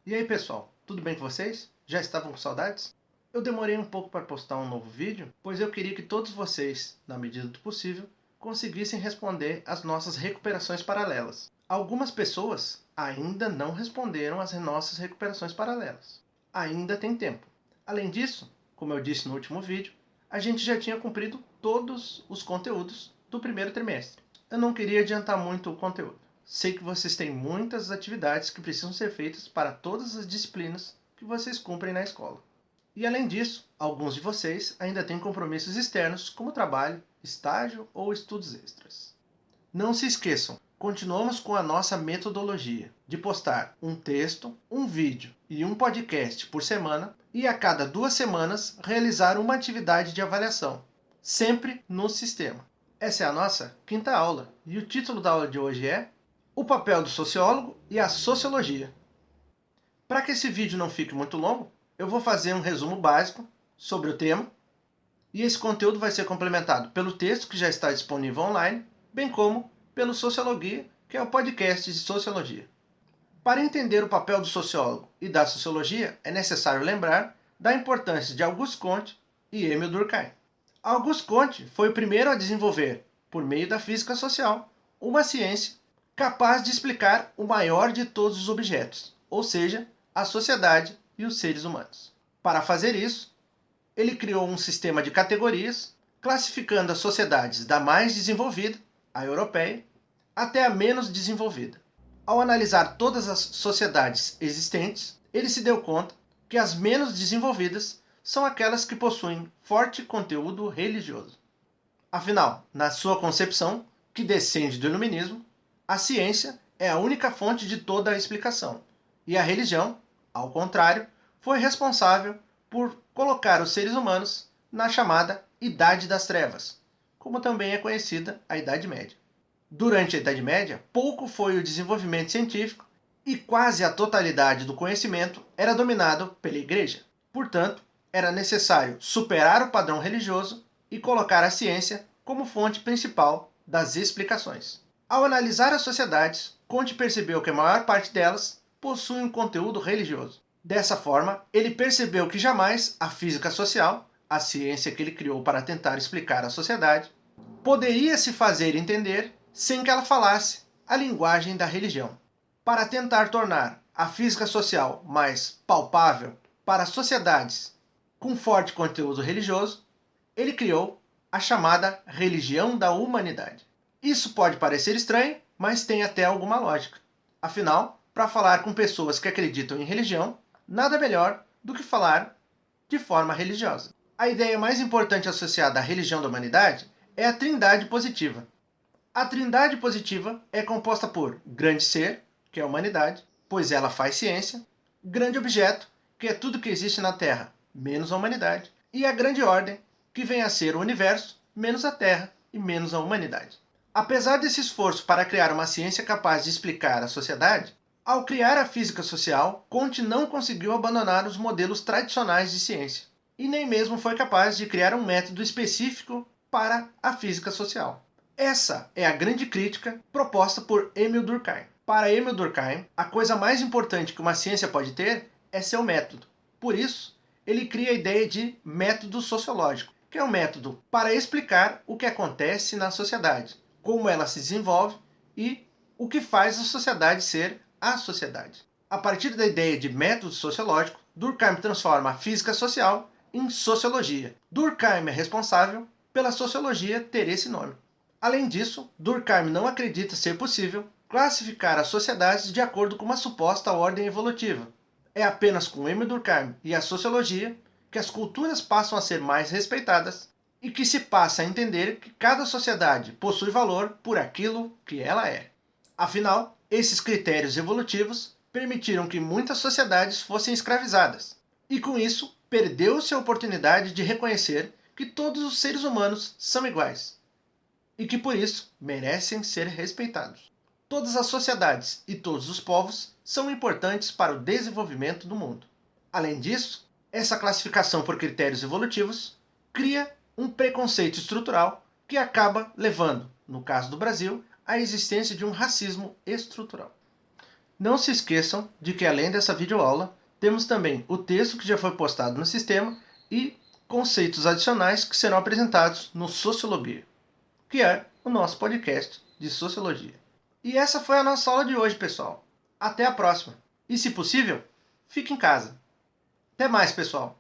E aí pessoal, tudo bem com vocês? Já estavam com saudades? Eu demorei um pouco para postar um novo vídeo, pois eu queria que todos vocês, na medida do possível, conseguissem responder às nossas recuperações paralelas. Algumas pessoas ainda não responderam às nossas recuperações paralelas. Ainda tem tempo. Além disso, como eu disse no último vídeo, a gente já tinha cumprido todos os conteúdos do primeiro trimestre. Eu não queria adiantar muito o conteúdo. Sei que vocês têm muitas atividades que precisam ser feitas para todas as disciplinas que vocês cumprem na escola. E além disso, alguns de vocês ainda têm compromissos externos, como trabalho, estágio ou estudos extras. Não se esqueçam, continuamos com a nossa metodologia de postar um texto, um vídeo e um podcast por semana e a cada 2 semanas realizar uma atividade de avaliação, sempre no sistema. Essa é a nossa 5ª aula e o título da aula de hoje é o papel do sociólogo e a sociologia. Para que esse vídeo não fique muito longo, eu vou fazer um resumo básico sobre o tema, e esse conteúdo vai ser complementado pelo texto que já está disponível online, bem como pelo Sociologia, que é o podcast de sociologia. Para entender o papel do sociólogo e da sociologia, é necessário lembrar da importância de Auguste Comte e Émile Durkheim. Auguste Comte foi o primeiro a desenvolver, por meio da física social, uma ciência capaz de explicar o maior de todos os objetos, ou seja, a sociedade e os seres humanos. Para fazer isso, ele criou um sistema de categorias, classificando as sociedades da mais desenvolvida, a europeia, até a menos desenvolvida. Ao analisar todas as sociedades existentes, ele se deu conta que as menos desenvolvidas são aquelas que possuem forte conteúdo religioso. Afinal, na sua concepção, que descende do iluminismo, a ciência é a única fonte de toda a explicação, e a religião, ao contrário, foi responsável por colocar os seres humanos na chamada Idade das Trevas, como também é conhecida a Idade Média. Durante a Idade Média, pouco foi o desenvolvimento científico e quase a totalidade do conhecimento era dominado pela Igreja. Portanto, era necessário superar o padrão religioso e colocar a ciência como fonte principal das explicações. Ao analisar as sociedades, Comte percebeu que a maior parte delas possui um conteúdo religioso. Dessa forma, ele percebeu que jamais a física social, a ciência que ele criou para tentar explicar a sociedade, poderia se fazer entender sem que ela falasse a linguagem da religião. Para tentar tornar a física social mais palpável para sociedades com forte conteúdo religioso, ele criou a chamada religião da humanidade. Isso pode parecer estranho, mas tem até alguma lógica. Afinal, para falar com pessoas que acreditam em religião, nada melhor do que falar de forma religiosa. A ideia mais importante associada à religião da humanidade é a trindade positiva. A trindade positiva é composta por grande ser, que é a humanidade, pois ela faz ciência, grande objeto, que é tudo que existe na Terra, menos a humanidade, e a grande ordem, que vem a ser o universo, menos a Terra e menos a humanidade. Apesar desse esforço para criar uma ciência capaz de explicar a sociedade, ao criar a física social, Comte não conseguiu abandonar os modelos tradicionais de ciência, e nem mesmo foi capaz de criar um método específico para a física social. Essa é a grande crítica proposta por Émile Durkheim. Para Émile Durkheim, a coisa mais importante que uma ciência pode ter é seu método. Por isso, ele cria a ideia de método sociológico, que é um método para explicar o que acontece na sociedade, como ela se desenvolve e o que faz a sociedade ser a sociedade. A partir da ideia de método sociológico, Durkheim transforma a física social em sociologia. Durkheim é responsável pela sociologia ter esse nome. Além disso, Durkheim não acredita ser possível classificar as sociedades de acordo com uma suposta ordem evolutiva. É apenas com Émile Durkheim e a sociologia que as culturas passam a ser mais respeitadas e que se passa a entender que cada sociedade possui valor por aquilo que ela é. Afinal, esses critérios evolutivos permitiram que muitas sociedades fossem escravizadas, e com isso perdeu-se a oportunidade de reconhecer que todos os seres humanos são iguais, e que por isso merecem ser respeitados. Todas as sociedades e todos os povos são importantes para o desenvolvimento do mundo. Além disso, essa classificação por critérios evolutivos cria um preconceito estrutural que acaba levando, no caso do Brasil, à existência de um racismo estrutural. Não se esqueçam de que além dessa videoaula, temos também o texto que já foi postado no sistema e conceitos adicionais que serão apresentados no Sociologia, que é o nosso podcast de Sociologia. E essa foi a nossa aula de hoje, pessoal. Até a próxima. E, se possível, fique em casa. Até mais, pessoal.